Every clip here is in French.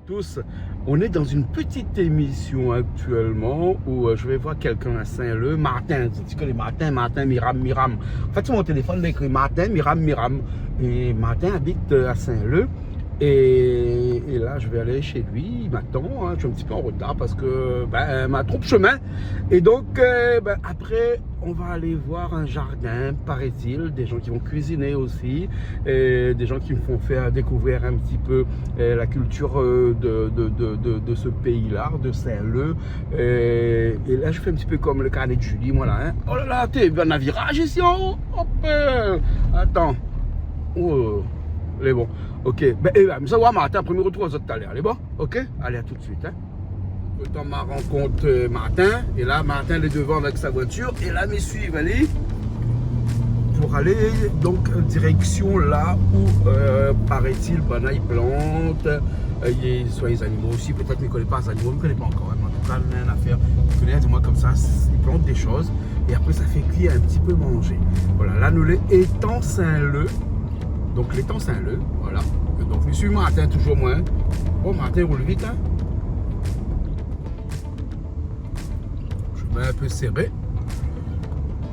tous. On est dans une petite émission actuellement où je vais voir quelqu'un à Saint-Leu. Martin, tu connais Martin, Miram. En fait, sur mon téléphone, il a écrit Martin, Miram. Et Martin habite à Saint-Leu. Et là, je vais aller chez lui. Il m'attend. Je suis un petit peu en retard parce que m'a trop de chemin. Et donc, après, on va aller voir un jardin, paraît-il. Des gens qui vont cuisiner aussi. Et des gens qui me font faire découvrir un petit peu la culture de ce pays-là, de Saint-Leu. Et là, je fais un petit peu comme le carnet de Julie, moi là. Hein. Oh là là, t'es bien à virage ici en haut. Hop, attends. Oh, elle est bon. Ok, ça va, Martin, premier retour aux autres tout à l'heure. Elle est bon? Ok? Allez, à tout de suite. Hein. Dans ma rencontre, Martin. Et là, Martin est devant avec sa voiture. Et là, me suivent, allez. Pour aller, donc, direction là où, paraît-il, il plante. Il soit les animaux aussi. Peut-être ne connaît pas les animaux. Je ne connais pas encore. Hein. En tout cas, rien à faire. Il connaît, dis-moi comme ça. Il plante des choses. Et après, ça fait cuire un petit peu manger. Voilà, là, nous les étangs Saint-Leu. Donc l'étang Saint-Leu, voilà. Donc je suis Martin, toujours moins. Oh, Martin roule vite, hein. Je mets un peu serré.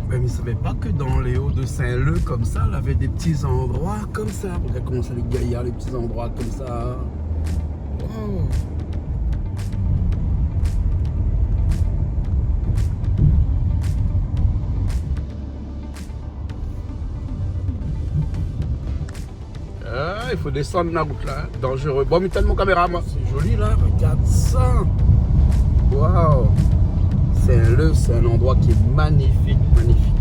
Mais il ne savait pas que dans les hauts de Saint-Leu, comme ça, il y avait des petits endroits comme ça. Regarde comment ça les gaillards, les petits endroits comme ça. Wow. Ah, il faut descendre la route là, hein. Dangereux. Bon, mais tellement caméra, moi. C'est joli là, regarde ça. Waouh. Saint-Leu, c'est un endroit qui est magnifique, magnifique.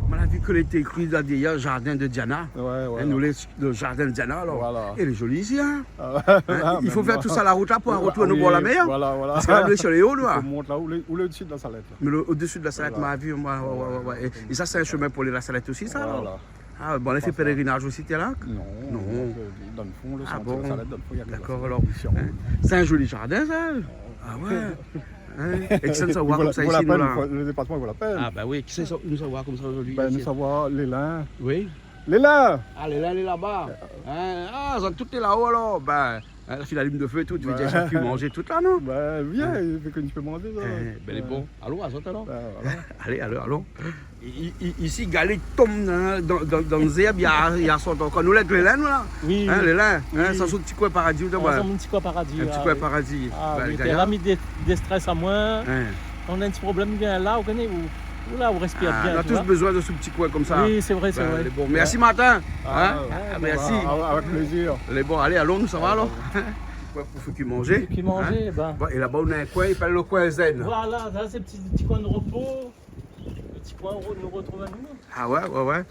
On a vu que était écrit là déjà, jardin de Diana. Ouais, ouais. Hein, nous, le jardin de Diana, alors. Voilà. Il est joli ici, hein. Ah, il faut faire tout ça à la route là pour retourner au bord de la mer. Voilà, voilà. Parce que là, on est sur les hauts, là. On monte là, où le dessus de la salette. Là. Mais au-dessus de la salette, Voilà. m'a vu, moi. Ouais. Et ça, c'est un chemin pour aller à la salette aussi, ça, alors. Voilà. Ah, bon, on a fait pèlerinage aussi, t'es là? Non. Dans le fond, le centre de la salette, dans le fond, il y a d'accord, alors. C'est un joli jardin, ça? Ah ouais. Hein? Et qui sait nous savoir comme ça ici, nous, là? Le département, il vaut la peine. Ah, bah oui, qui sait nous savoir comme ça aujourd'hui? Nous savoir les lins. Oui. Les lins! Ah, les lins, elle est là-bas. Ah, tout est là-haut, alors. Ben, la file allume de feu et tout, tu veux dire, j'ai pu manger tout là, non? Ben, viens, il fait que tu peux manger, ça. Ben, elle est bon. Allons, à ça, alors. Voilà. Allons. Ici, Galet tombe dans le zèbre, il y a son temps. Nous, les lins, là? Oui. Hein, les lins, Oui. ça sont un petit coin paradis. Un petit coin paradis. Un petit coin paradis. Ah, Ben, oui, t'es là, mis des stress à moins. Hein. On a un petit problème bien là, vous connaissez, où là, on respire bien. On a tous besoin de ce petit coin comme ça. Oui, c'est vrai, c'est vrai. Bon. Merci, Martin. Merci. Avec plaisir. Bon, allez, allons, nous ça va alors? Pour faire manger. Puis manger, Bon, et là-bas, on a un coin, il s'appelle le coin zen. Voilà, là, c'est le petit coin de repos. Le petit coin où nous retrouvons à nous. Ah ouais.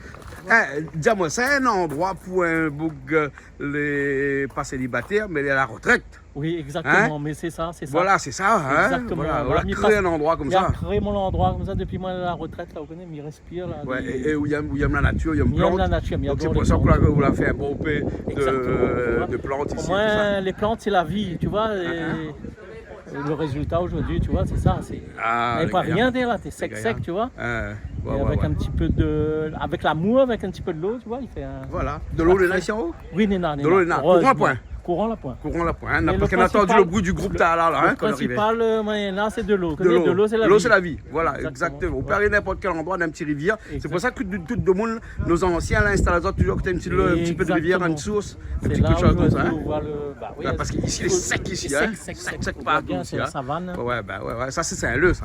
Dis-moi, c'est un endroit pour un bouc, les pas célibataires, mais à la retraite. Oui, exactement, mais c'est ça. Voilà, c'est ça. Hein? Exactement. Voilà, on a créé un endroit comme ça. Il a créé mon endroit comme ça depuis moi à la retraite, là, vous connaissez, mais il respire. Là, ouais, et où il y a la nature, il y a une plante. La nature, donc c'est pour ça que vous l'avez fait un bon peu de plantes ici. Au moins, les plantes, c'est la vie, tu vois. Le résultat aujourd'hui, tu vois, c'est ça. Mais pas rien derrière là, t'es sec, tu vois. Avec un petit peu de. Avec l'amour, avec un petit peu de l'eau, tu vois, il fait un. Voilà. De l'eau, les nains ici en haut? Oui, les nains. De l'eau, les nains. Courant la pointe. Hein? Parce qu'on a entendu le bruit du groupe là. Le principal, là, c'est de l'eau. De l'eau, c'est la vie. L'eau, c'est la vie. Voilà, exactement. On peut aller n'importe quel endroit, dans une petite rivière. C'est pour ça que tout le monde, nos anciens, installent toujours un petit peu de rivière, une source, un petit peu de chose comme ça. Parce qu'ici, il est sec ici. Sec partout. C'est la savane. Ouais. Ça, c'est Saint-Leu, ça.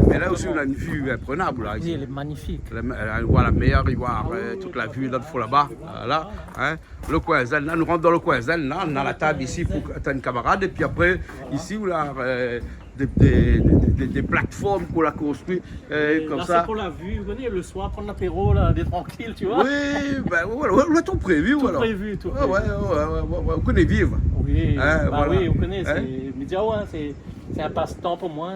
Mais là aussi, on a une vue imprenable. Oui, elle est magnifique. On voit la mer, il voit toute la vue là-bas. Là. Le coin zen, là, nous rentrons dans le coin zen, là, on a la table ici pour une camarade, et puis après, ici, on a des plateformes qu'on a construites comme là, ça. C'est pour la vue, vous voyez, le soir, prendre l'apéro, là, d'être tranquille, tu vois. Oui, voilà, on a tout prévu, tout prévu. Ouais, on connaît vivre. Oui, oui, on connaît, c'est média, c'est un passe-temps pour moi,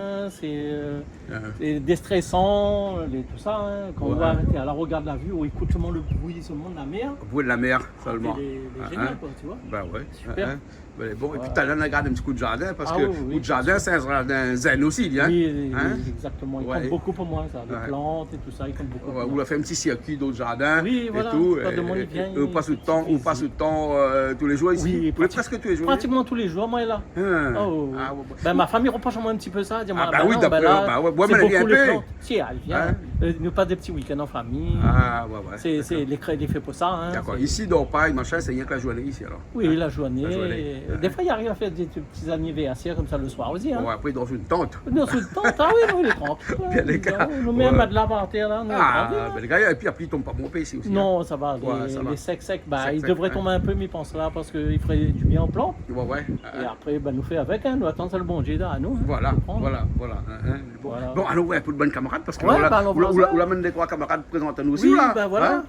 déstressant, tout ça. Hein, quand on va arrêter à la regard de la vue, on écoute seulement le bruit seulement de la mer. Le bruit de la mer seulement. C'est génial, quoi, tu vois. Ben ouais. Super. Bon, et puis tu as là, regarde un petit coup de jardin, parce que le jardin, c'est un jardin zen aussi, hein? Oui, exactement. Il compte beaucoup pour moi, ça. Les plantes et tout ça, il compte beaucoup. On a fait un petit circuit d'autres jardins et voilà. tout. On passe le temps tous les jours ici. Presque tous les jours. Pratiquement tous les jours, moi, là. Ma famille reproche moi un petit peu ça. Oui, d'accord. Mais elle vient un peu. Si, elle vient. Nous pas des petits week-ends en famille. C'est les crédits faits pour ça. D'accord. Ici, dans Paris, machin, c'est rien que la journée ici, alors. Oui, la journée. Des fois, il arrive à faire des petits anniversaires comme ça le soir aussi. Après, dans une tente. Dans une tente, oui, les tranquilles. On met un matelas par terre, là. Les gars, et puis après, ils tombent pas monter ici aussi. Non, ça va. Les secs, ils devraient tomber un peu, mais ils pensent là, parce qu'ils feraient du bien en plan. Et après, nous fait avec, nous attendons le bon Dieu à nous. Voilà. Bon, alors, un peu de bonnes camarades, parce que on l'amène des 3 camarades présentez-nous aussi. Oui, ben voilà.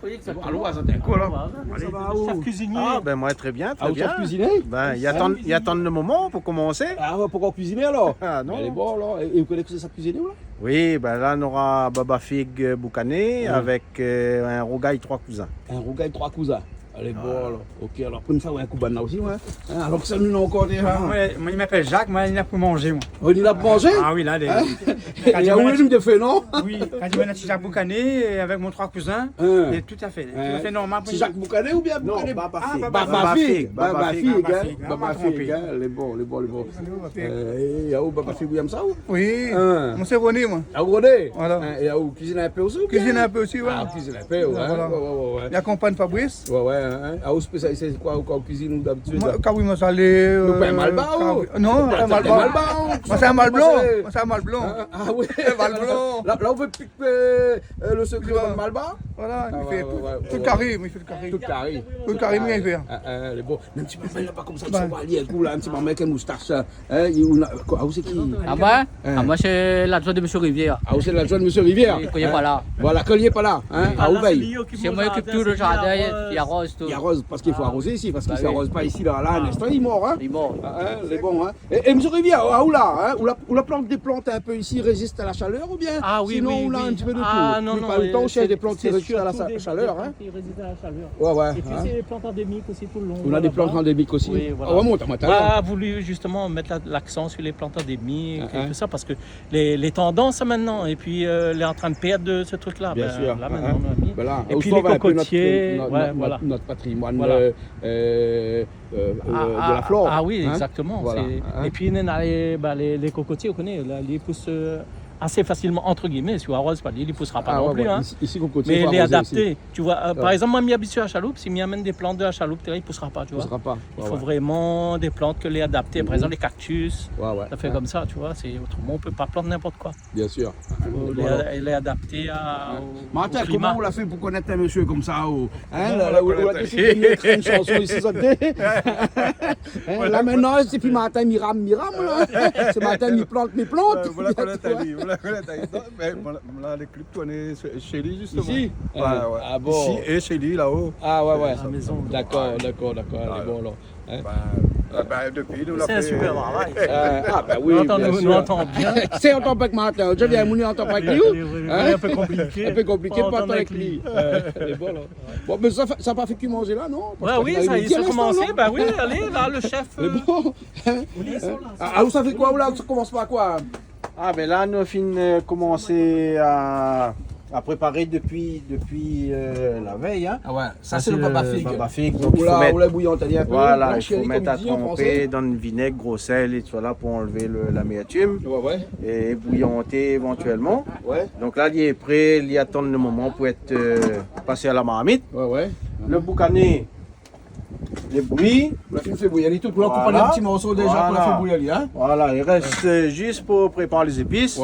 Alors, ça t'es quoi, là? Chef cuisinier. Moi, très bien. Chef cuisinier? Il y a tant de moments pour commencer. Pourquoi cuisiner alors? Non. Elle est bonne alors. Et vous connaissez ça cuisiner ou là? Oui, là on aura Baba Fig Boucané avec un rougail 3 cousins. Un rougail 3 cousins. Allez, bon alors. Ok, alors pour une fois, un coup de aussi, alors que ça nous encore déjà. Moi, il m'appelle Jacques, moi, il a pour manger, moi. Oh, il a pour manger? Ah oui, là, il y a où il de fait, non? Oui, quand il m'a dit Jacques Boucané, avec mon 3 cousins, et tout à fait normal. C'est Jacques Boucané ou bien Boucané? Baba Fig. Baba Fig, les bons. Et il y a où Baba Fig, vous aimez ça ou? Oui, on s'est rené, moi. Ah, vous rené? Voilà. Et il y a où cuisine un peu aussi? Cuisine un peu aussi, ouais. Ah, cuisine un peu, ouais. Il accompagne Fabrice. Ouais. Ah, où c'est quoi au cuisine d'habitude? Quand oui, moi, ça allait. Un malba ou? Non, un malba. Moi, c'est un mal blanc. C'est un mal blanc. Ah oui, un mal blanc. Là, on veut piquer le secret de malba? Voilà, il fait tout carré, mais il fait le carré. Tout carré. Tout carré, mais il fait. Les bons. Un petit peu là, pas comme ça, tu vas aller un coup là, un petit mec avec une moustache. Ah, où c'est qui? Moi, c'est l'adjoint de M. Rivière. Ah, où c'est l'adjoint de M. Rivière? Quand il n'est pas là. Voilà, quand il n'est pas là. À Ouveille. C'est moi qui occupe tout le jardin, il arrose tout. Il arrose parce qu'il faut arroser ici, parce qu'il ne s'arrose pas ici, là, un instant, il est mort. Il est mort. Les bons. Et M. Rivière, où là? Où la plante des plantes un peu ici résiste à la chaleur ou bien? Sinon, on a un petit peu de tout. Non, pas le temps, cherche des plantes qui résistent à la chaleur. Qui résistent à la chaleur. Ouais. Et puis, c'est des plantes endémiques aussi tout le long. On a des plantes endémiques aussi. Oui, voilà. On a voulu justement mettre l'accent sur les plantes endémiques et tout ça parce que les tendances maintenant, et puis elle est en train de perdre ce truc-là. Bien sûr. Là, maintenant, on a mis. Voilà. Et puis les cocotiers, notre patrimoine voilà. de la flore. Ah oui, exactement. Voilà. Et puis les cocotiers, on connaît, là, ils poussent assez facilement, entre guillemets, si on arrose pas, il ne poussera pas non plus. Ici, mais il est adapté. Tu vois, par exemple, moi, je m'y habitue à la chaloupe, si je amène des plantes de la chaloupe, il ne poussera pas. Tu vois. Il faut vraiment des plantes que les adaptées. Par exemple, les cactus, ça fait comme ça, tu vois. Autrement, on ne peut pas planter n'importe quoi. Bien sûr. Elle est adaptée au Martin, climat. comment on l'a fait pour connaître un monsieur comme ça? On a décidé de mettre une chanson ici, ça là maintenant, c'est plus Martin, miram, c'est Martin, mi plante, mes plantes. Voilà qu'on là, les clips tournés chez lui, justement. Ici? Ouais. Ah bon? Ici et chez lui, là-haut. Ah ouais. À la maison. D'accord. Bon, alors. Depuis, nous c'est un super travail. Oui, nous entendons bien. C'est on pas avec Martin. Je viens, on entend pas avec lui. Un peu compliqué. Un peu compliqué, pas entendre avec lui. Bon, mais ça n'a pas fait que manger là, non? Oui, ça a commencé. Oui, allez, là, le chef. Bon. Où ça fait quoi? Où là, ça commence par quoi? Là, nous avons commencé à préparer depuis la veille. Ça c'est le Baba Fig. Baba Fig, donc il faut mettre bouillante, voilà, il faut mettre à tremper dans le vinaigre, gros sel et tout ça là pour enlever l'amertume et bouillanter éventuellement. Donc là, il est prêt, il y attend le moment pour être passé à la marmite. Le boucané, les bouillies. La film fait bouillir, tout pour couper un petit morceau déjà pour la faire bouillir. Voilà, il reste juste pour préparer les épices.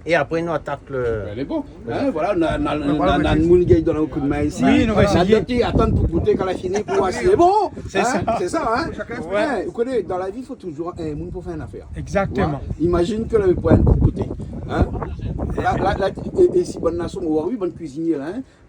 Et après, nous attaquons le. Elle est bon. Voilà, on a un moule qui donne un coup de main ici. Oui, on va essayer. Attendre pour goûter quand elle a fini pour voir si c'est bon. C'est ça. C'est ça, Vous connaissez, dans la vie, il faut toujours un moule pour faire une affaire. Exactement. Imagine que le point pour goûter. Et si bonne nation, bonne cuisinière,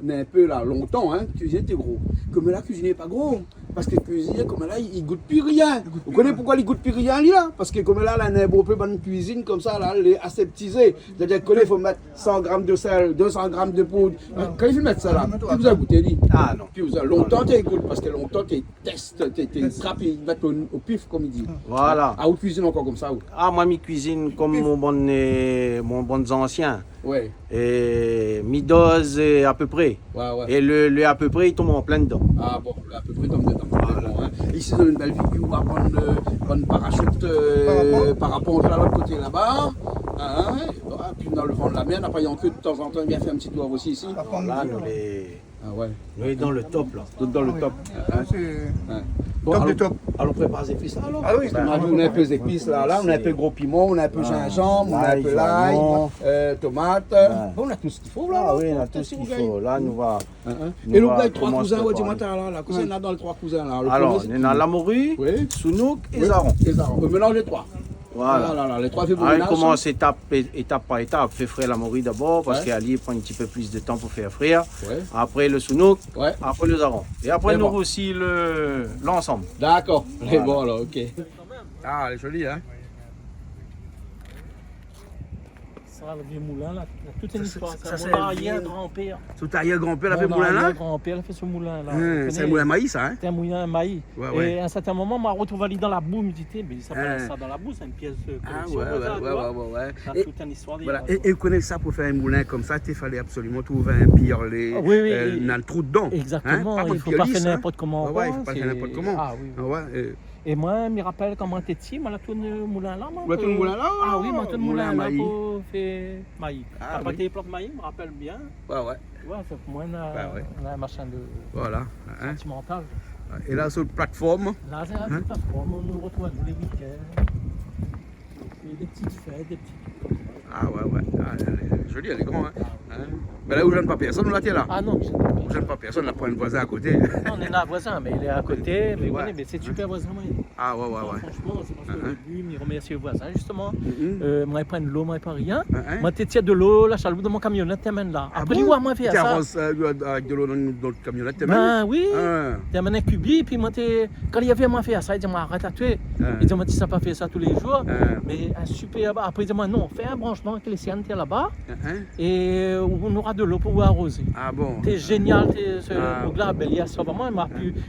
mais un peu là, longtemps, cuisiner était gros. Comme la cuisinier n'est pas gros. parce que cuisiner, comme là, il goûte plus rien. Vous connaissez pourquoi il goûte plus rien, lui, là? Parce que comme là, là, on a un peu bonne cuisine, comme ça, là, il est aseptisé. C'est-à-dire qu'il faut mettre 100 grammes de sel, 200 grammes de poudre. Quand il faut mettre ça là, qui vous a goûté, lui? Ah non. Qui vous a longtemps, tu écoutes, parce que longtemps, tu testes, tu trappes, ils mettent au pif, comme il dit. Voilà. Ah, vous cuisinez encore comme ça, ou? Ah, moi, je cuisine comme mon bon ancien. Ouais. Et mi-dose à peu près. Ouais, ouais. Et le à peu près, il tombe en plein dedans. Ah bon, à peu près tombe dedans. Voilà, hein. Ici, dans une belle vue, on va prendre parachute parapente là, l'autre côté là-bas. Hein, puis dans le vent de la mer, après, il y a que de temps en temps, il vient faire un petit tour aussi ici. Là, nous les... Ah ouais. Nous sommes dans le top là. Tout dans le top. Hein. Bon, Top allons, de top. allons préparer les épices là alors. Ah oui, On a un peu d'épices là, on a un peu gros piment, on a un peu gingembre, on a un peu l'ail, tomate. Bon, on a tout ce qu'il faut là. Ah oui, on a tout ce qu'il faut. Là, nous va. Et le gars, trois cousins, ouais, dis-moi là, la cousine là dans les trois cousins là. Alors, on a la morue, oui. Sounouk et Zaron. On mélange les trois. Voilà. Les trois fait Alors, on commence étape par étape. Fait frire la morue d'abord parce qu'Ali prend un petit peu plus de temps pour faire frire. Ouais. Après le Sounouk, Ouais. après le Zaron. Et après, Et nous bon. aussi l'ensemble. D'accord, c'est bon alors, ok. Ah, elle est jolie, hein? Ça, le vieux moulin, là, toute une histoire. ça, C'est c'est mon le arrière-grand-père. Tout arrière-grand-père a fait Mon moulin là? arrière-grand-père a fait ce moulin là. C'est un moulin à maïs, ça, hein? C'était un moulin à maïs. Ouais. Et à un certain moment, on m'a retrouvé ali dans la boue, il me dit, mais ça fait ça dans la boue, c'est une pièce de Ah, collection. ouais. Ça a Et, toute une histoire. voilà. Et vous connaissez ça pour faire un moulin comme ça, il fallait absolument trouver un pierrelet, Oui. dans le trou dedans. Exactement, Hein? il ne faut pas faire n'importe comment. Ouais, il ne faut pas faire n'importe comment. Ah oui. Ah, ouais, Et moi, je me rappelle comment tu étais, moi, là, tout le moulin là. Vous avez tout le moulin là? Ah oui, moi, tout le moulin là maïs. pour faire maïs. Ah, Après, oui. tes plantes maïs, je me rappelle bien. Ouais. Tu vois, c'est pour moi, on a un machin de Voilà. Hein? sentimental. Et là, sur la plateforme, Là, c'est la petite plateforme, on nous retrouve les week-ends. Et des petites fêtes, des petits trucs comme ça. ah ouais. Ah, elle est jolie, elle est grande. Hein? Mais là où je n'aime pas personne, là, tu es là. Ah non, Où je n'aime pas personne, là, pour un voisin à côté. non, on est un voisin, mais il est à côté. Mais, Ouais. mais c'est super voisin, moi. Ah, ouais. Franchement, c'est parce qu'au début, il remercie le voisin, justement. Mhm. Moi, il prend de l'eau, moi, il prend rien. Hein? Moi, tu tiens de l'eau, la chaloupe de mon camionnette, t'amènes là. Après, bon? moi, moi, fait Tu ça. arroses avec de l'eau dans notre camionnette, t'es même? Ben oui, Ah. t'amènes un cubi, puis moi, quand il y avait moi fait ça, il dit, moi, arrête à tuer. Ah. Il dit, moi, tu sais pas faire ça tous les jours. Ah. Mais un super. Après, il dit, moi, non, fais un branchement avec les siennes, t'es là-bas, Hein? et on aura de l'eau pour arroser. Ah bon? T'es génial, Ah. donc là, Bélia, ça vraiment, il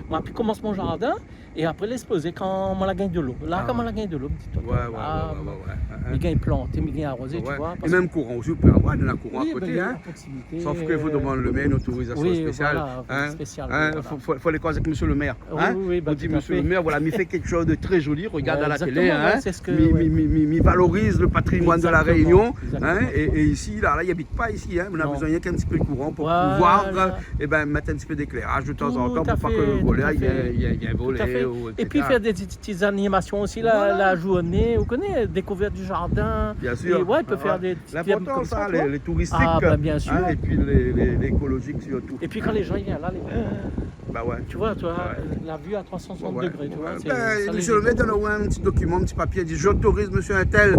m'a pu commencer mon jardin et après l'exposer quand on la gagne de l'eau. Là, Ah. quand on la gagne de l'eau, me dit-toi. Ouais. Il gagne planté, il gagne arrosé, tu vois. Et même courant aussi, on peut avoir de la courant Oui, à côté. ben, Hein? à proximité, Sauf qu'il faut demander le maire une autorisation oui, spéciale. voilà, spéciale, Hein? voilà. Faut les croiser avec monsieur le maire. Hein? Oui, bah, on dit tout à monsieur le fait. maire, voilà, il fait quelque chose de très joli, regarde à la Exactement, télé. ouais, Hein? c'est ce que- Il valorise le patrimoine de la Exactement, Réunion. exactement. Hein? Et ici, là, il n'habite pas ici. Hein? On a Non. besoin qu'un petit peu de courant pour Voilà. pouvoir mettre un petit peu d'éclairage de temps en Tout temps à pour pas fait, que le tout volet à il y ait un Tout à volet. fait. ou Et puis etc. faire des petites animations aussi la journée, vous connaissez, découverte du jardin. Bien sûr. Et ouais, il peut faire des petites L'important, comme ça, tu vois. les touristiques. Ah, bah, bien sûr. Et puis l'écologique surtout. Et puis quand les gens ils viennent là, Bah ouais. tu vois, Ouais. la vue à 360 Ouais. degrés, tu vois. c'est- Ben, ça les monsieur le maire génère. donne un petit document, un petit papier, dit j'autorise monsieur un tel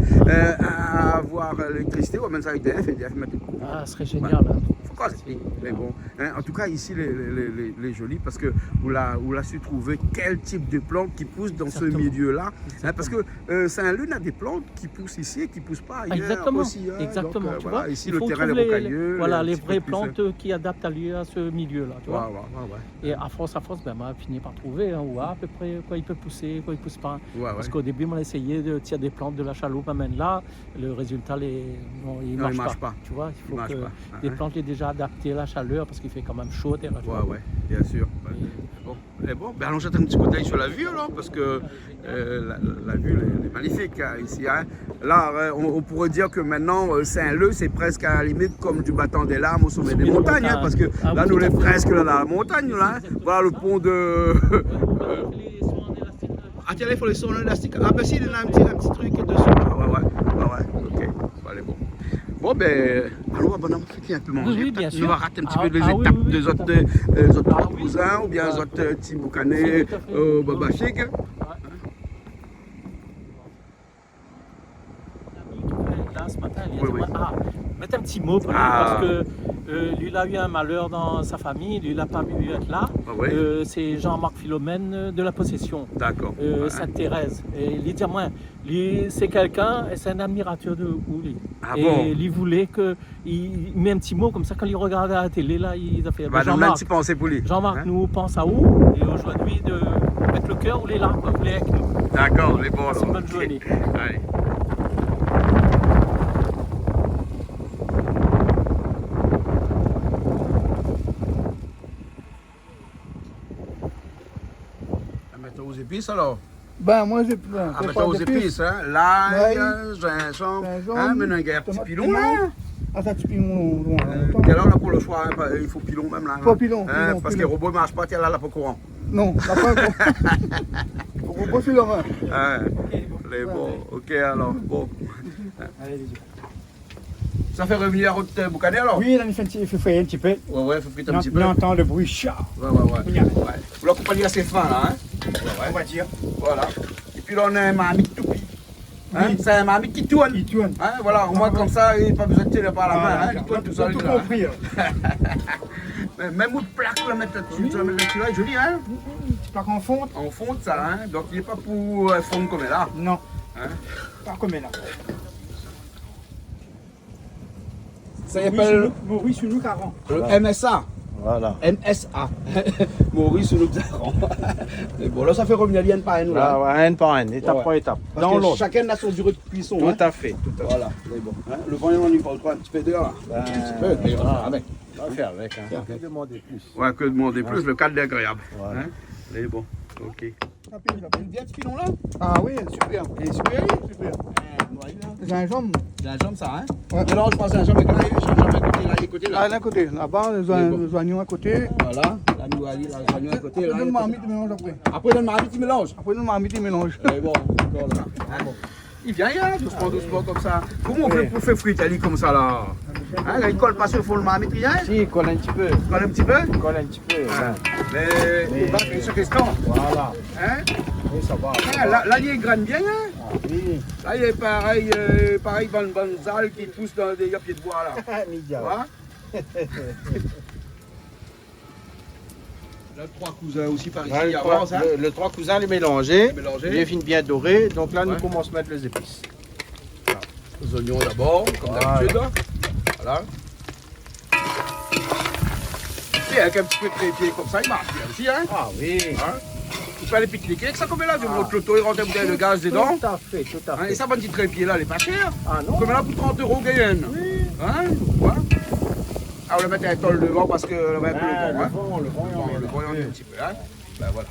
à avoir l'électricité, ou même ça avec EDF, et EDF met tout. Ah, ce serait génial. Hein. Faut qu'on explique. Mais bon, hein, en tout cas ici les jolis parce que vous l'a su trouver quel type de plantes qui poussent dans Exactement. ce milieu-là. Hein, Exactement. parce que Saint-Leu a des plantes qui poussent ici et qui ne poussent pas ailleurs Exactement, aussi. Hein. exactement. Donc, tu voilà, vois, ici il le faut terrain trouver est rocailleux. voilà, un les petit peu vraies plus, plantes qui adaptent à lui à ce milieu-là, tu vois. Ouais. Et à force, ben, on a fini par trouver à peu près quoi il peut pousser, quoi il pousse pas. Ouais. Parce qu'au début, on a essayé de tirer des plantes de la chaloupe, amène là, le résultat, il Non, il marche marche pas. pas. Tu vois, il Il faut marche que pas. les Hein. plantes soient déjà adaptées à la chaleur parce qu'il fait quand même chaud. Tu vois. Ouais, bien sûr. Bon, ben allons jeter un petit coup d'œil sur la vue alors, parce que la vue elle est magnifique hein, ici. Hein. Là, on pourrait dire que maintenant Saint-Leu, c'est presque à la limite comme du battant des larmes au sommet des montagnes, hein, parce que Ah là, oui, nous tout à on est fait. presque là, dans la montagne. Là, hein. Voilà le pont de. Ah, tiens, il faut les sons élastiques. Ah, ben si, il y en a un petit truc dessus. Ouais, ok. Allez, bon. Bon, ben, allons, bon, on va un peu manger. Oui, bien Peut-être sûr. on va rater un petit Ah, peu les ah, oui, étapes oui, des tout à autres, fait. autres oui. cousins ou bien les autres petits boucanés Si, tout à fait. Baba Chic. Là, ce matin, elle Oui, dit, oui. mettre un petit mot pour lui, Ah. parce que Lui, il a eu un malheur dans sa famille, lui, il n'a pas pu être là. Ah oui? C'est Jean-Marc Philomène de la Possession. D'accord. Sainte-Thérèse. Et il dit, moi, lui, c'est quelqu'un, c'est un admirateur de vous, lui. Ah et bon? il voulait qu'il met un petit mot comme ça quand il regardait à la télé, là, il a fait. Bah, on a un petit pensée pour lui. Jean-Marc Hein? nous pense à vous, et aujourd'hui, avec le cœur, vous l'êtes là, quoi, vous l'êtes avec nous. D'accord, les bons. C'est une bonne journée. Allez. Mettons aux épices alors. Ben, moi, j'ai plein. Ah, mettons aux épices, hein. L'ail, gingembre, hein, maintenant il y a un petit pilon là. Ah, ça, tu pilon. Quelle heure là pour le choix, hein, il faut pilon même là. Faut pilon, Hein, pilon, parce que pilon. les robots ne marchent pas, tiens là, là, pas courant. Non, la pas encore. Faut qu'on bosse le main. Hein, les bons, ok alors, bon. Ça fait revenir la route Boucané alors? Oui, là, il fait un petit peu. Ouais, faut peut-être un petit peu. On entend le bruit chat. Ouais. Vous l'accompagnez assez fin là, hein? On va dire. Voilà. Et puis là on a un marmite toupi. Hein? C'est un marmite qui tourne. Il tourne. Hein, voilà, au moins comme ça, il n'y a pas besoin de tirer par la main. Hein? Ah, Il tourne tout tout seul. là. compris. Mais même une plaque, la mettre là-dessus, tu la mets là-dessus, là, joli, hein? Tu pars en fonte? En fonte, ça, hein? Donc il n'est pas pour fondre comme là. Non. Hein? Pas comme là. Ça s'appelle Maurice Unou Caron. le MSA. Voilà. MSA. Maurice Unou Caron. Mais bon, là, ça fait revenir l'IN par un, là. Là, ouais, un par un, étape Ouais. par étape. Parce Dans que l'autre. chacun a son durée de cuisson. Tout hein. à fait. Voilà, c'est bon. Hein? Le vent, on y parle trop un petit peu dehors, là. Ben, Un petit peu, mais on va faire avec. On va faire avec. Hein. Que demander plus. Ouais, que demander plus, le cadre est agréable. Voilà. Hein? C'est bon, ok. Une bien de filon là? Ah oui, super. Et super? Super. Gingembre. Gingembre, ça, hein? Ouais. Alors, je pense à gingembre avec gingembre à côté, là. Ah, d'un côté. Là-bas, les oignons à côté. Voilà, la nouaille, la oignon à côté. Après, Là, le marmite, il mélange après. après, le marmite, il mélange. Après, le marmite, il mélange. Eh bon, d'accord, là. Hein, bon. Il vient, doucement, comme ça. Comment on fait pour faire fruit, Ali, comme ça, là? Hein, il colle pas sur le fond le marmite, il vient? Si, il colle un petit peu. Colle un petit peu? Il colle un petit peu. Hein. hein. Mais, il va faire ce question. Voilà. Hein? Oui, ça va. Ah, là, il graine bien, hein? Oui. Là, il est pareil, banzal qui pousse dans des pieds de bois, là. Tu vois? Là, trois cousins aussi par ici, Là, avant, ça. le trois cousins, les mélanger. Mélanger. Les fins bien dorés. Donc là, Ouais. nous commençons à mettre les épices. Les oignons d'abord, comme d'habitude. Voilà. Et avec un petit peu de trépied comme ça, il marche bien aussi, hein? Ah oui. Hein? Tu peux aller pique-niquer avec ça comme là, tu montes l'auto, il rentre une bouteille de gaz dedans. Tout à fait, tout à Hein? fait. Et ça, petit trépied là, il est pas cher. Ah non. Comme là pour 30 € Guyane. Oui. Hein? Ouais. Ah, on va mettre un tol devant parce que là, va un peu Ah, le vent, hein? le vent, Bon, le vent, il y en a un petit peu, hein? Ben voilà.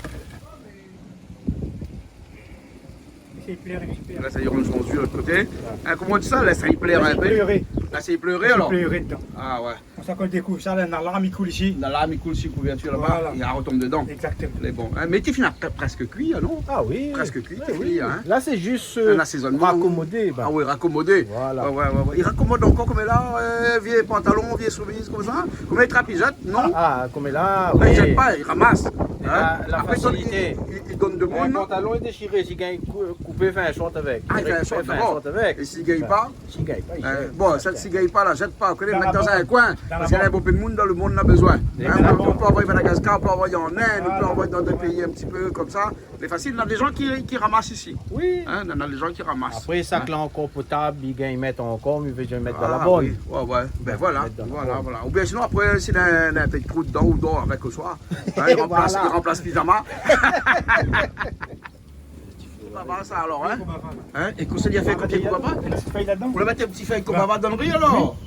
C'est pleurer, super. Là, ça y est, on le fondu de l'autre côté. Hein, comment on dit ça? Là, ça y plaire un peu. Pleurer. Là, c'est pleurer alors? Pleurer dedans. Ah ouais. On sait qu'on découvre ça, là, dans l'arme, il coule ici. Dans l'âme, il coule sur couverture là-bas, Voilà. il retombe dedans. Exactement. Les bons. Hein, mais tu finis presque cuit, hein, non? Ah oui. Presque cuit, Oui, t'es oui. fini, hein? Là, c'est juste Un assaisonnement. raccommodé. bah. Ah oui, raccommodé. Voilà. Ouais. Il raccommode encore comme là, vieux pantalon, vieux chemise, comme ça. Comme les trappes, il jette, non? Ah, comme là, Mais il oui. jette pas, il ramasse. La Après, facilité. il donne de Mon bon. pantalon est déchiré, si gagne coupé, fait un short avec. Ah, il fait un short d'abord. avec. Et s'il ne gagne pas, S'il gagne pas, il hein, jette. bon, ça, s'il ne gagne pas, la jette pas. On connaît Dans mettre la dans un bombe. coin. Dans Parce la qu'il y a beaucoup de monde dans le monde, on a besoin. la On bombe. peut envoyer à Madagascar, on peut envoyer en Inde, on peut envoyer dans des pays un petit peu comme ça. C'est facile, il y a des gens qui ramassent ici. Oui. Hein, il y en a des gens qui ramassent. Après, ça Hein? là encore potable, il gagne mettre encore, mais il veut mettre dans Ah, la bonne. oui. Ouais. Ben voilà. Mettre dans la bonne. Ou bien sinon, après, s'il a un petit trou dedans ou dehors avec le soir, hein, il remplace pyjama. Ça va ça alors, hein? Hein? Et qu'on s'est dit à faire copier pour papa? Une petite feuille là-dedans. On le mettre un petit feuille comme papa dans le riz alors?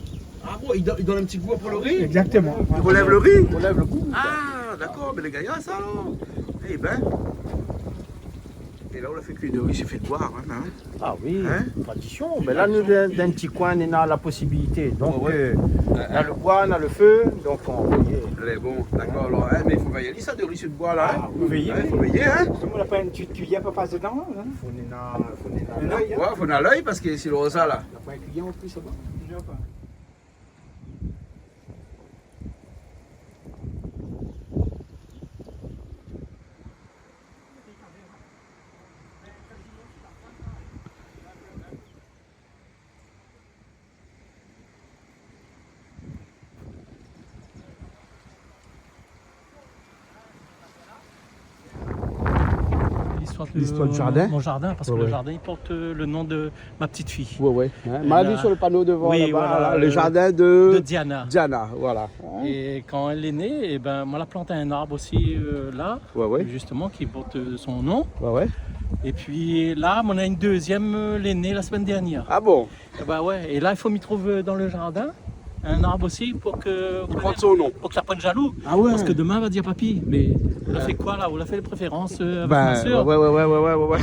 Ah bon, il donne un petit goût pour le riz? Exactement. Il relève le riz? On lève le goût. Ah, d'accord, mais les gars, ça alors. Eh ben. Et là, on a fait cuire de riz, c'est fait de boire, hein? Ah oui, Hein? tradition. Mais là, nous, d'un petit coin, on a la possibilité. Donc, Ouais. on a le bois, on a le feu, donc on voyait. Elle est bon, d'accord, alors, hein, mais il faut veiller ça de riz sur de bois là. Hein? Ah, vous veillez. Il faut veiller, hein? On n'a pas une petite cuillère pour passer dedans. Hein? Faut en l'œil. Ouais, faut dans l'œil parce que c'est le rosa là. On n'a pas un client en plus, ça va. Déjà pas. l'histoire du jardin. Mon jardin, parce que Ouais, le ouais. jardin il porte le nom de ma petite fille. Ouais. Hein. Et M'a là- vu sur le panneau devant Oui, là-bas, voilà, là, le jardin de Diana. Diana, voilà. Et quand elle est née, eh ben, moi, elle a planté un arbre aussi là, Ouais. justement, qui porte son nom. Ouais. Et puis là, on a une deuxième, elle est née la semaine dernière. Ah bon? Et, bah ouais. Et là, il faut m'y trouver dans le jardin un arbre aussi pour que son nom. pour que ça prenne jaloux. Ah ouais. Parce que demain, elle va dire papy, mais elle a fait quoi là? Elle a fait les préférences avec Ben, ma soeur. ouais.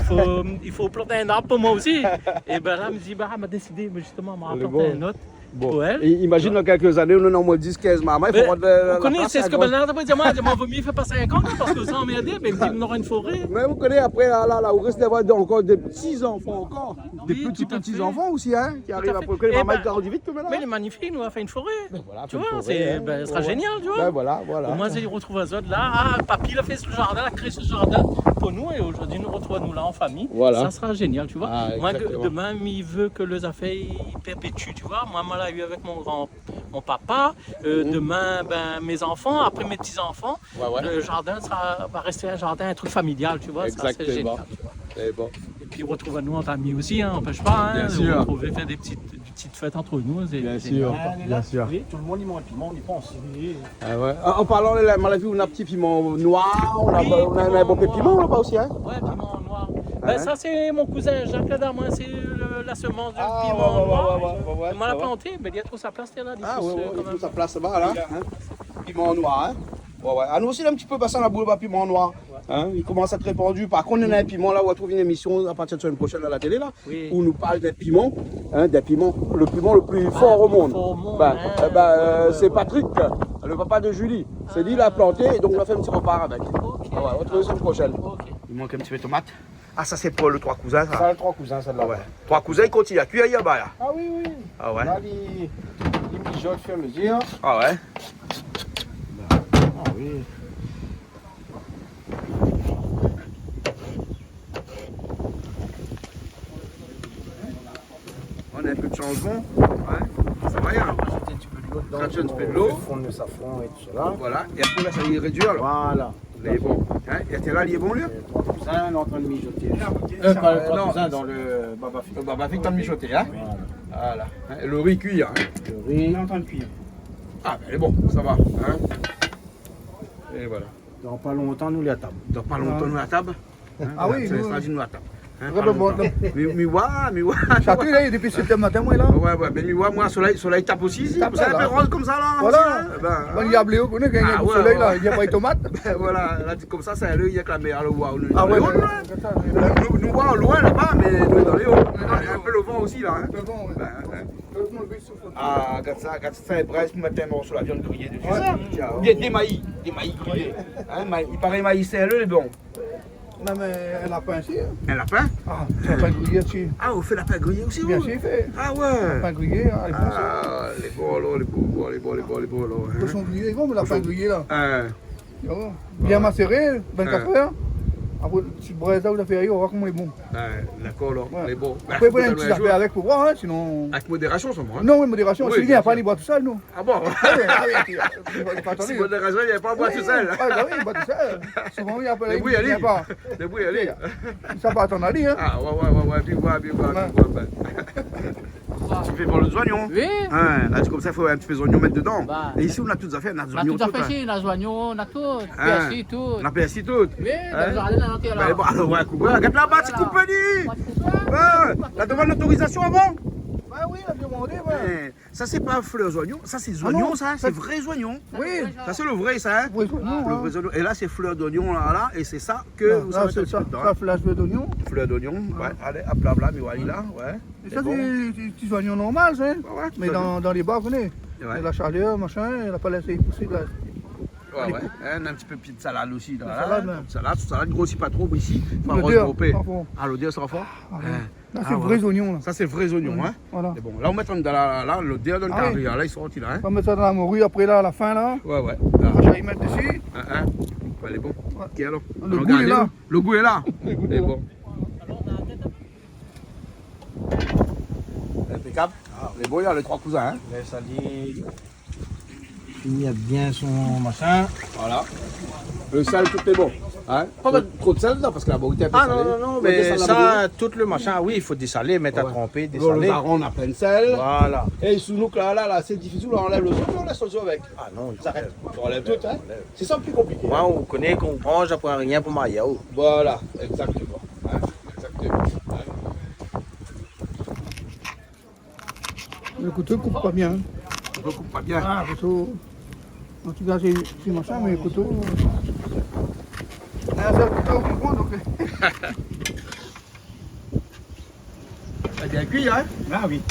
Il faut planter un arbre pour moi aussi. Et ben là, elle me dit, bah, elle m'a décidé, mais justement, elle m'a Elle est planté bonne. un autre. Bon. Pour elle. Et imagine dans quelques années, on en a au moins 10-15 mamans, il faut Mais avoir de la vous connaissez, place c'est à ce que gauche. Bernard dire, moi, vaut mieux faire pas 5 ans parce que ça emmerdé, mais il me dit, on aura une forêt. Mais vous connaissez, après, là, on risque d'avoir encore des petits-enfants encore. Des Oui, tout à fait. petits-enfants aussi, hein, qui arrivent à à fait. peu près. Les Eh mamans, ben, ils grandissent vite, maintenant. Mais il est magnifique, nous, on a fait une forêt. Voilà, Tu fait vois, une forêt, hein. ce sera Ouais. génial, tu vois. Ben voilà. Au moins, il retrouve un autre là. Ah, papy, il a fait ce jardin, il a créé ce jardin pour nous et aujourd'hui, nous retrouvons nous là en famille. Voilà. Ça sera génial, tu vois. Ah, Moi, exactement. demain, il veut que les affaires ils perpétuent, tu vois. Moi, je l'ai eu avec mon papa. Demain, ben, mes enfants, après mes petits-enfants. Ouais. Le jardin va rester un jardin, un truc familial, tu vois. Ça, c'est Exactement. génial. Tu vois. Et bon. Et puis, retrouvons-nous entre amis aussi, hein, on n'empêche pas. Bien Hein, sûr. retrouver, faire des petites fêtes entre nous. C'est Bien génial. sûr, bien sûr. Tout le monde y mange un piment, on y pense. Ah ouais. En parlant de la maladie, on a un petit piment noir, on a un bon noir. piment là-bas aussi, hein? Ouais, piment noir. Ah Ben, ouais. ça, c'est mon cousin Jacques Ladarmoin, c'est la semence du Ah, piment ouais, noir. ouais, Il m'a la planté, mais il y a trop sa place, là. Il Ah pousse, ouais, quand il même. faut sa place là-bas, là. Hein? Piment noir, hein? Ouais. Ah, nous aussi, là, un petit peu passé dans la boule à piment noir. Hein? Il commence à être répandu. Par contre, on a un piment là, on va trouver une émission à partir de la semaine prochaine à la télé là, Oui. où on nous parle d'un piment, hein, le piment le plus fort au monde. fort au monde, Ben, hein. c'est Patrick, le papa de Julie. C'est lui qui l'a planté et donc on a fait un petit repas avec. Ok. Ah ouais, on va trouver la semaine prochaine. Ok. Il manque un petit peu de tomate. Ah, ça c'est pour le trois cousins, ça. Ça, le trois cousins, celle-là. Ah ouais. Trois cousins, ils continuent à cuire là-bas là. Ah oui. Ah ouais. Là, les mijotes, faire le dire. Ah ouais. Ah oui. On a un peu de changement. Ouais. Ça va rien. Rajouter un petit peu de l'eau dedans. Rajouter un petit peu de l'eau. Fondre le safran et tout cela. Voilà. Et après là, ça y est réduire là. Voilà. Il est bon. Hein? Et t'es là, il est bon lui? Les trois cousins, on est en train de mijoter. Pas Le le trois non. cousins dans le baba-fille. Le baba fait que t'as mijoté, hein? Voilà. Voilà. Hein, et le riz cuit, hein? Le riz. On est en train de cuire. Ah, ben elle est bon, ça va. Hein? Et voilà. Dans pas longtemps, nous, les à table. Dans pas longtemps, nous à table. Hein? Ah oui, Ça nous, sera dit nous à table. Hein? Ouais, Pas ben bon, longtemps. Mais ouais. Château, là, depuis septembre matin, moi, là. Ouais, mais moi, soleil tape aussi ici. Tape Vous savez, là, un peu là. rose comme ça, là. Voilà. aussi, hein? Ben, Il y a blé, on connaît, quand il y a Ah du ouais, soleil, là, ouais. il y a pas de tomates. voilà, là, comme ça, c'est le, il y a que la mer, le waouh. Ah ouais, Nous voyons au loin là-bas, mais nous dans les hauts. Un peu le vent aussi, là. Hein? Bon, Ben, hein. Ah, regarde ça, c'est Brest, pour mettre un morceau de la viande grillée dessus. Ou bien des maïs grillés. Hein, il paraît maïs, c'est le bon. Non, mais un lapin, si. hein. Un lapin? Ah, un lapin grillé, si. Ah, vous faites lapin grillé aussi, Bien vous? sûr, il fait. Ah Un ouais. lapin grillé, hein, les bons, ça. Ah, les beaux, là, les beaux, là. Les cochons grillés, ils vont, mais lapin grillé, là. Hein. Tu vois. Bien macéré, 24 Ouais. heures. Après, tu braises là, vous avez fait, on va voir comment il est bon. D'accord, là, Ouais. les beaux. Après, prenez un petit affaire avec pour voir, hein, sinon. Avec modération, ça, moi. Non, oui, modération. Oui, Si il bien vient pas, sûr. il boit tout seul, nous. Ah bon? Il pas attendre. Si modération, il n'y avait pas à boire tout seul. Ah, bah oui, il boit tout seul. Souvent, il appelle, Débrouille, il allez. vient pas. Débrouille, allez. Ça va attendre à lui, hein. Ah, ouais, bien voir. Tu fais pour les oignons? Oui. Hein, là, comme ça, il faut un petit peu d'oignons mettre dedans. Bah. Et ici, on a toutes les affaires, on a des On a oignons tout à toutes, fait hein. ici, on a joignon, on a tout. Hein. PSI, tout. On a PSI toutes. Oui, dans Hein? le jardin, on a tout Ben, là. bon, alors, ouais, coupe, regarde là-bas, c'est compagnie. La demande d'autorisation avant? Bah oui, il a demandé, ouais. Ça, c'est pas fleurs oignons, ça, c'est Ah oignons, non, ça, c'est vrais oignons. Oui. Ça, c'est le vrai, ça, hein? Oui, non, Le hein. vrai oignon. Et là, c'est fleurs d'oignon, là, et c'est ça que vous Là, savez c'est ça, dedans. ça, flash d'oignon. Fleurs d'oignon, ouais, allez, hop là, mais voilà, là, ouais. Et ça, bon. c'est des petits oignons normaux, hein. Ouais, Mais dans les bars, vous connaissez. Ouais. La chaleur, machin, elle n'a pas laissé pousser de la. Ouais, hein, un petit peu de salade aussi. Là, salade, hein. même. Salade grossit pas trop ici. Faut L'odeur, regrouper. pas fort. Ah, l'odeur sera fort. Ah, Hein. Là, Ah, c'est voilà. vrais oignons, là. Ça, c'est vrais oignons, hein. Voilà. Et bon, là, on met là, l'odeur dans le Ah oui. carré. Là, ils sont sortis là, hein. On va mettre ça dans la morue, après, là, à la fin, là. Ouais. On va y mettre dessus. Hein. Ouais, il est bon. Ok, alors. Le goût Regardez, est là. Le goût est là. C'est bon. Impeccable. Les beaux, il y a les trois cousins, hein. Mais ça dit. il met bien son machin. Voilà. Le sel, tout est bon. Hein? Pas mettre trop de sel dedans parce que la bourrite est un peu Ah salée. non, mais ça, tout le machin, oui, il faut dessaler, mettre à tremper, Le dessaler. marron, on a plein de sel. Voilà. Et sous nous, là, c'est difficile, on enlève le sol, on laisse le sol avec. Ah non, il Ça arrête. On enlève tout, hein? C'est ça le plus compliqué. Moi, on connaît qu'on mange, j'apprends rien pour marier. Voilà, exactement. Hein? Exactement. Hein? Le couteau coupe pas bien. On ne coupe pas bien. Ah, le couteau. En tout cas, c'est machin, mais le couteau. Ah, c'est le couteau qui prend, donc. Ça a bien cuit, hein? Ah oui.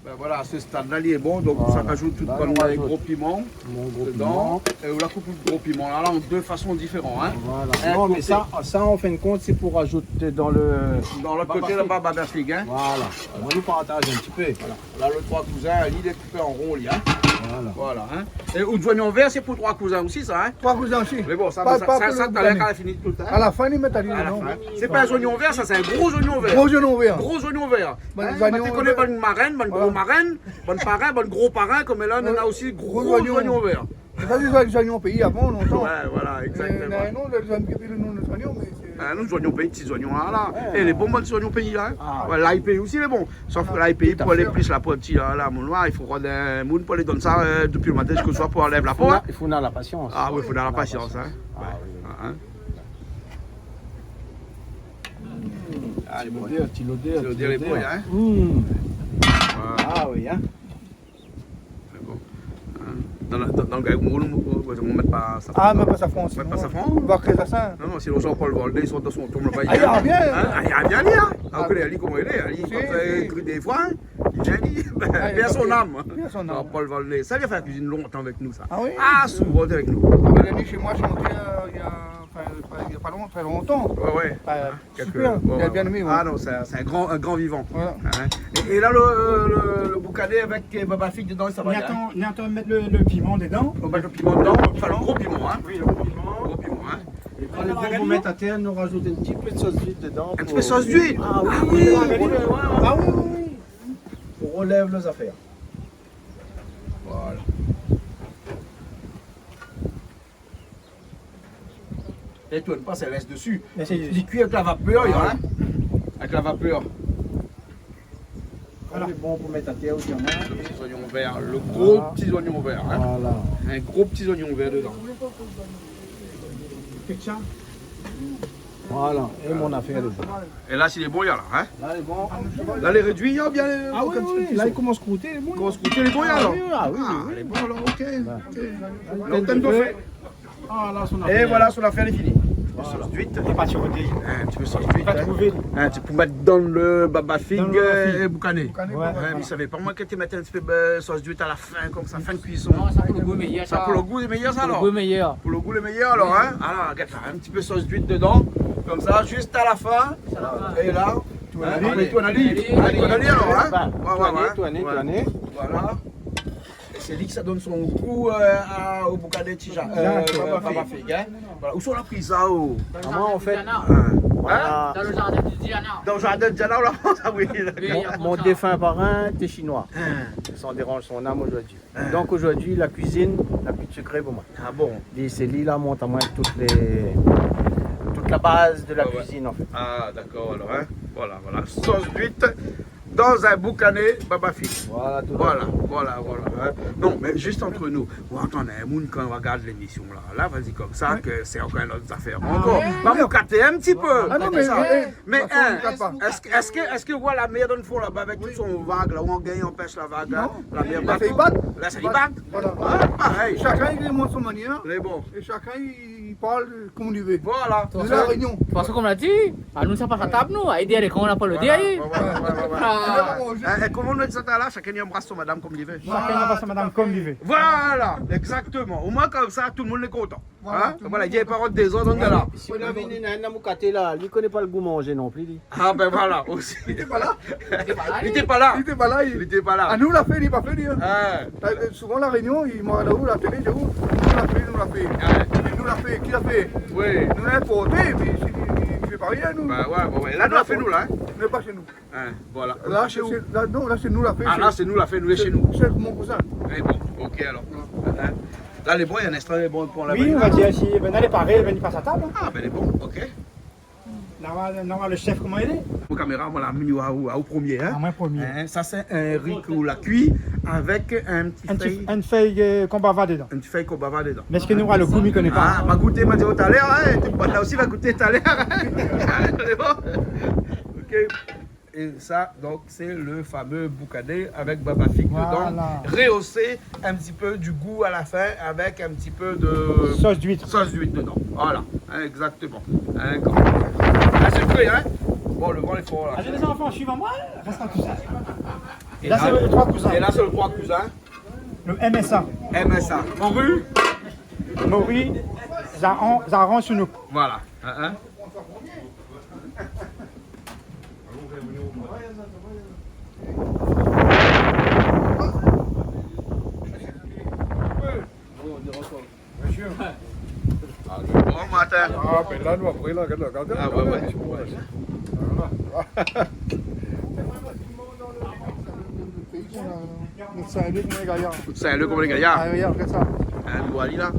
Ben voilà, à ce stade-là, il est bon, donc Voilà. ça rajoute tout Là, comme on les rajoute gros piments Mon gros dedans. piment. Et on la coupe le gros piment. Là, en deux façons différentes. Hein? Voilà. Non, mais ça, en fin de compte, c'est pour rajouter dans le. Dans l'autre côté, là-bas, baba fig, hein? Voilà. On va nous partager un petit peu. Voilà. Là, le trois cousins, il est coupé en rond, là. Voilà. Voilà. Hein? Et ou de oignon vert, c'est pour trois cousins aussi, ça, hein? 3 cousins aussi. Mais bon, ça, Pas- ça, pas ça, pour ça le t'as l'air gouverner. qu'à la fini tout le temps. À la fin, ils mettent à dire À la non. fin. C'est pas un oignon vert, ça, c'est un gros oignon vert. Gros genou ouvert. Gros oignon vert. Bonne Hein, oignon tu connais vert. bonne marraine, bonne Voilà. gros marraine, bonne parrain, bonne gros parrain, comme là, on en a aussi gros oignon vert. C'est pas des oignons pays avant, longtemps. Ouais, voilà, exactement. Non, les oignons pays, le nom des oignons, mais c'est. Ah, nous, oignons pays, petits oignons là. Et les bons petits oignons pays là. Hein. Ah. Ouais, l'ail pays aussi, il est bon. Sauf que l'ail pays, pour aller plus là, pour le petit là, mon noir, il faut rendre un moule pour aller donner ça depuis le matin jusqu'au soir pour enlever la peau. Hein. Il faut avoir la patience. Ah oui, il faut avoir la patience. Hein. Ah, Ouais. oui. Ah, hein. Ah, les l'odeur, petit l'odeur. C'est le dire les bruits, hein. Ah oui, hein. C'est bon. Hein. Dans le gaïmoul, on ne met pas ça. Ah, mais pas safran. On met pas safran. On va créer ça. Non, non, sinon Jean-Paul Voldé, ils sont dans son tourne pas. Ah, il revient. Ah, il revient, lui, hein. Ah, vous connaissez, Ali, comment il est. Ali, il fait cru des fois. Il vient, lui. Bien son âme. Bien son âme. Jean-Paul Voldé. Ça, il a fait la cuisine longtemps avec nous, ça. Ah oui. Ah, souvent avec nous. Il est venu chez moi, je suis monté il y a pas longtemps, très longtemps. Ouais, ouais. Super, il a bien aimé. Ouais. Ah non, c'est un grand vivant. Voilà. Hein. Et là, le boucanet avec Baba Fig dedans, ça va bien. On attend de mettre le piment dedans. On met le piment dedans, enfin le gros piment, hein. Oui, le piment. Gros piment, hein. Et quand les bons vous mettre à terre, nous rajoutons un petit peu de sauce d'huile dedans. Un petit peu de sauce d'huile. Ah oui, Ah oui, oui, oui. pour relève les affaires. Voilà. Et tu ne pas, ça reste dessus. Mais c'est- Il cuit avec la vapeur, hein. Avec la vapeur. Voilà. C'est bon pour mettre à terre aussi. Le petit oignon vert, le gros petit oignon vert, hein. Voilà. Un gros petit oignon vert dedans. Voilà. Et mon affaire déjà. Et là, s'il est bon, il y a là, hein. Là, il est bon. Là, les réduits, il y a bien. Ah oui, oui. Là, il commence à croûter. Il est bon. Comment se coûter les bons, il y a alors. Ah oui, oui. Il est bon alors, ok. Là, L'antenne de fait. Ah là, son Et affaire. voilà, son affaire est finie. Sauce d'huître. Il n'est pas siroté. Un petit peu sauce d'huître. Pas trouvé. Tu peux mettre dans le baba fig Dans le baba fig. et boucané. Boucané, Ouais. ouais. Ouais, mais il savait pas moi que tu mettais un petit peu de sauce d'huître à la fin, comme ça, fin de cuisson. Non, ça pour le goût meilleur. Ça, pour le goût, c'est meilleur, ça Pour le alors. goût meilleur. Pour le goût, le meilleur alors, hein. Alors, regarde ça, un petit peu de sauce d'huître dedans, comme ça, juste à la fin. Et là, tu as dit, Allez. alors, hein. Tourner. Voilà. Et c'est lui que ça donne son goût au boucané tija. Baba fig, hein. Voilà. Où sont la prise ça, oh? Comment on fait Hein? Dans le jardin du Diana. Dans le jardin de Diana, là, ah oui. Mon défunt parrain était chinois. Ça en dérange son âme aujourd'hui. Donc aujourd'hui, la cuisine n'a plus de secret pour moi. Ah bon? C'est lui là monte à moi toute la base de la cuisine en fait. Ah d'accord, alors, hein. Voilà. Sauce d'huître dans un boucané baba fig. Voilà, tout Voilà. Hein. Non, mais juste entre nous, vous entendez un monde quand on regarde l'émission là. Là, vas-y comme ça, que c'est encore une autre affaire. Encore. Va vous capter un petit peu. Ah non, mais ça. Mais de toute façon, on ne capte pas. est-ce que vous voyez la mer dans le fond là-bas avec tout son vague là où on gagne, on pêche la vague là, Non. la mer Là, bat. ça y bat. Là, ça y bat. Voilà. Ah, pareil. Chacun il montre son manière C'est bon. et chacun il parle comme il veut. Voilà. De la réunion. Parce que comme on l'a dit, à nous ça passe à table nous, à aider quand on n'a pas le Voilà. dire. Ah. Et comment on dit ça là, chacun y embrasse son madame comme il veut. Chacun n'a pas sa madame comme il veut. Voilà, exactement. Au moins comme ça, tout le monde est content. Voilà, Hein? tout le Voilà, monde il y a les paroles des autres, on est là. Si on a venu un amoukaté là, lui connaît pas le goût manger non plus. Lui. Ah ben voilà, aussi. Il n'était pas là. Il était pas là. Il n'était pas là. Il était pas À là. nous l'a fait, il n'est pas fait. Hein. Ah, Souvent la réunion, il m'a dit où la télé, j'ai où nous l'a fait. Nous l'a fait, qui l'a fait? oui. Nous l'a porté, mais il ne fait pas rien nous. Bah ouais. Là, nous, on a fait nous là. Hein. mais pas chez nous. Voilà. Là, non, là, c'est nous la fait. Ah, là, c'est nous la fait, nous est chez nous. C'est mon cousin. Eh bon, ok alors. Là, les bons, il y a un instant, les bons pour la Oui, on va dire si ben, elle est parée, elle passe à table. Ah, ben les bons, ok. Là, le chef, comment il est? Pour caméra, on l'a mis au premier. Hein? À moi, premier. Ça, c'est un riz qu'on l'a cuit avec un petit feuille. Une feuille qu'on bava dedans. Une feuille qu'on bava dedans. Mais est-ce que nous, le goût, il ne connaît pas? Ah, m'a goûté, m'a dit tout à l'heure. Hein? Là aussi, va goûter tout à l'heure. C'est bon? Ok. Et ça, donc, c'est le fameux boucané avec baba fig dedans. Rehaussé un petit peu du goût à la fin avec un petit peu de sauce d'huître. Sauce d'huître dedans. Voilà, exactement. Là, c'est prêt, hein? Bon, le vent est fort là. Allez, les enfants, suivez-moi. Reste en cousin. Et là, c'est le 3 cousins. Et là, c'est le 3 cousins. Le MSA. MSA. Morue. Morue, Zaran, Sounouk. Voilà. Bon matin. Ah, ben là, nous après, là, regardez. Ah, ouais. Saint-Luc, comme les gaillards. Saint-Luc, comme les gaillards. Ah, regarde, regarde ça. Hein, Louali là.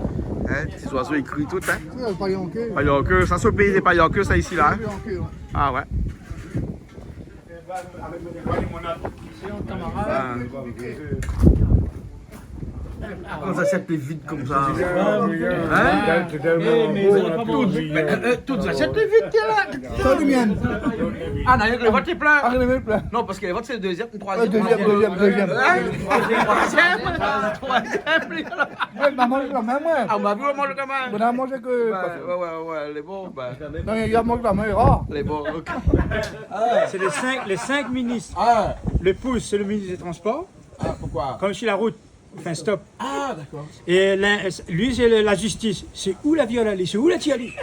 Hein, petits oiseaux écrits tout, hein. C'est le paillanqueux. Paillanqueux, ça c'est le pays des paillanqueux, ça ici là. Hein? Ah ouais. Comment ça s'appelle vite comme ça? Hein? Toutes achètent vite, là. Ça, du mien. Ah, non, le vote est plein. Ah, le plein. Non, parce que le vote c'est le deuxième, le troisième. Deuxième. Troisième. On a mangé la même, ouais. Ah, on m'a vu manger quand même. On a mangé que. Ouais, les bons, Non, il a mangé la même, rare. les bons, ok. C'est les 5 ministres. Ah, Le pouce, c'est le ministre des Transports. pourquoi? Comme sur la route, il fait un stop. Ah, d'accord. Et lui, c'est la justice. C'est où la viole allée? C'est où la tia allée?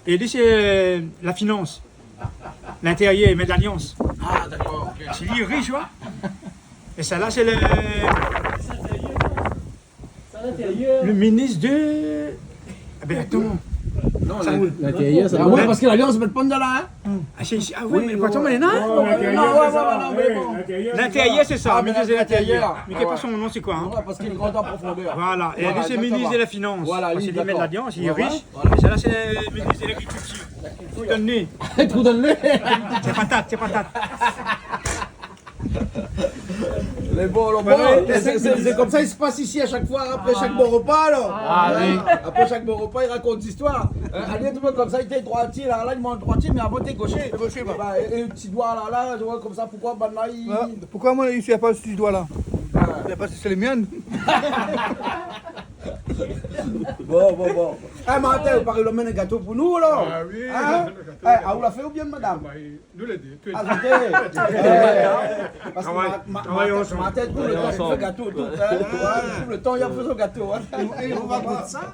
Et lui, c'est la finance. L'intérieur, il met de l'alliance. Ah, d'accord, ok. C'est lui riche, tu vois. Et ça, là, c'est le ministre de... Ah ben attends. Non, L'intérieur, ça va. parce que l'alliance met pas de là, hein? Ah oui, mais pourtant, mais non. L'intérieur, c'est ça, ministre de l'Intérieur. Mais quel pas son nom, c'est quoi, hein? Parce qu'il rentre en profondeur. Voilà, et lui, c'est ministre de la Finance. Voilà, Parce lui, qu'il met de d'accord. l'alliance, il est riche. Et ça, là, c'est le ministre de l'Agriculture. Tout donné. Tout donné. C'est patate. Mais bon, alors, c'est comme ça, il se passe ici à chaque fois, après chaque bon repas, alors. Ah oui. Après chaque bon repas, il raconte des histoires. Allez, tout le monde comme ça, il était droitier, là, il mange droitier, mais avant, t'es gaucher. Bah, et un petit doigt là, je vois comme ça, pourquoi, bah là, il. Pourquoi moi, il ne pas ce doigt là? C'est les miennes. Bon. Eh, Martin, vous parlez de un gâteau pour nous, alors? Ah oui. Hein? Ah, vous l'a fait ou bien, madame? Nous les deux. Ah, parce que Martin, tout le temps, il fait gâteau, tout. Tout le temps, il a fait son gâteau. Et on va goûter ça?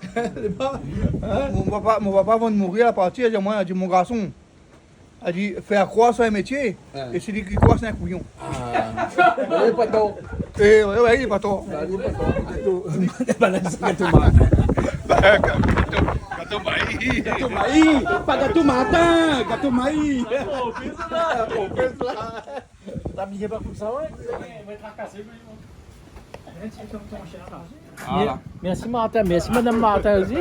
Mon papa, avant de mourir, à partir, il a dit, mon garçon, a dit, faire croire c'est un métier, et celui qui croit c'est un couillon. Il n'est pas tort. Et ouais, il n'est pas tort. Il n'est pas tort. Gâteau maïs, pas gâteau matin, gâteau maïs. T'habillez pas comme ça, ouais? Voilà. Merci Martin, merci Madame Martin aussi.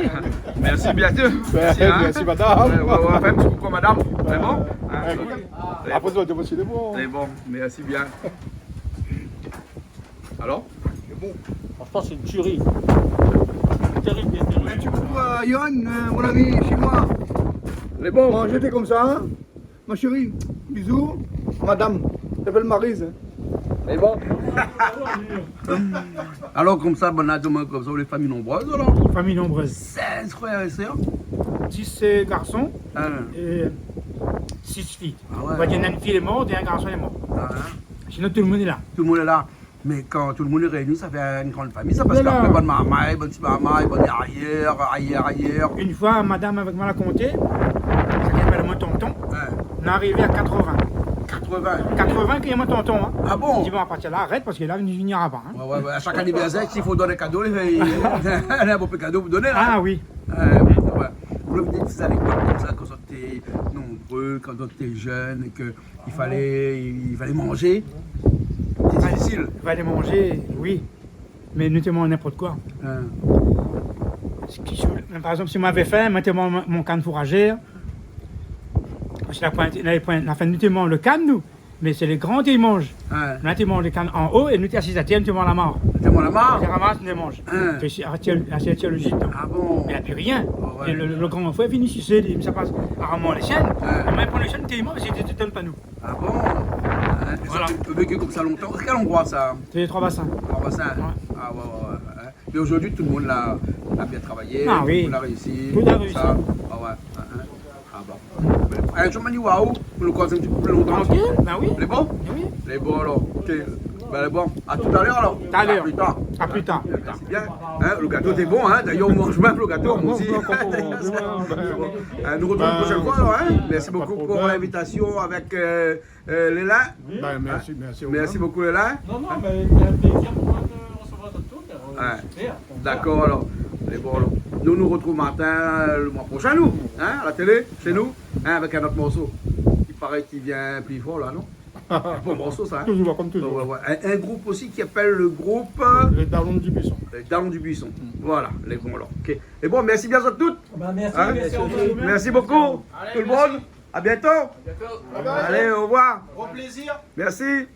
Merci, bientôt. Merci, madame. Ouais, fait un petit coucou, madame. C'est bon? Après, ça va te c'est bon. C'est bon, merci bien. Alors? Franchement, c'est une tuerie. Terrible. Un petit coucou à Yohan, mon ami, chez moi. C'est bon. Bon, j'étais comme ça, hein. Ma chérie, bisous. Madame, t'appelles Maryse. C'est bon. Alors, comme ça, on a demain comme ça, les familles nombreuses, alors? Famille nombreuse. 16 frères et sœurs. 10 garçons et 6 filles. Ah ouais. On va dire une fille est morte et un garçon est mort. Ah, hein. Sinon, tout le monde est là. Tout le monde est là. Mais quand tout le monde est réuni, ça fait une grande famille, ça, parce qu'après, bonne maman, bonne petite maman, bonne arrière. Une fois, madame avec moi l'a compté, ça s'appelle mon tonton, on est arrivé à 80. 80 qu'il y a mon tonton. Hein. Ah bon? Il dit bon, à partir de là, arrête parce que là, il finira pas. Hein. Ouais, à chaque anniversaire, s'il faut donner un cadeau, il y a un beau cadeau pour donner. Là. Ah oui. Ouais. Vous voulez des petites anecdotes comme ça, quand étaient nombreux, quand on était jeune, et qu'il fallait manger. C'est difficile. Il fallait manger, oui. Mais nous mangeons n'importe quoi. Hein. Par exemple, si on avait faim, maintenant mon canne fourragère. Parce que la fin, nous mangeons le canne, nous. Mais c'est les grands qui mangent. Hein. Nous mangeons le canne en haut et nous assis à terre, nous mangeons la mare. Tu manges la marre? Les ramasses, nous les mangeons. Hein. C'est archéologique. Ah bon? Il n'y a plus rien. Oh, ouais. Et le grand frère finit ici, ça passe rarement les chaînes. Ouais. Même pour les chaînes, tu manges, c'est tout pas nous. Ah bon? Hein. Et Voilà. ça, tu as vécu comme ça longtemps? Quel endroit ça? C'est les 3 bassins. En bassin? Ouais. Ah ouais. Hein. Mais aujourd'hui, tout le monde l'a bien travaillé. Ah oui. Tout le monde a réussi. Tout a réussi. Ça. Ah ouais. Hein. Ah bon. Je me dis waouh, pour le croiser un petit peu plus longtemps. Tranquille? Ben oui. Les bons? Oui. Les bons alors. Ok. Ben les bons. À tout à l'heure alors. À l'heure. Plus tard. À plus tard. C'est bien. Hein, le gâteau était bon, hein. D'ailleurs, on mange même le gâteau, moi aussi. Nous retrouvons la prochaine fois alors, hein. Merci beaucoup pour l'invitation avec Léla. Ben, merci au Merci beaucoup Léla. Non, mais c'est un plaisir pour moi de recevoir votre tour. Ouais. D'accord alors. Les bons alors. Nous retrouvons Martin le mois prochain, nous, hein, à la télé, chez nous, hein, avec un autre morceau. Il paraît qu'il vient plus fort là, non? Un bon morceau ça, hein? Toujours, comme toujours. Ouais. Un groupe aussi qui appelle le groupe Les Darons du Buisson. les Darons du Buisson. Voilà, les bons alors. Ok. Et bon, merci bien à toutes. Merci, Hein? Merci beaucoup, tout le monde. À bientôt. Allez, au revoir. Au plaisir. Merci.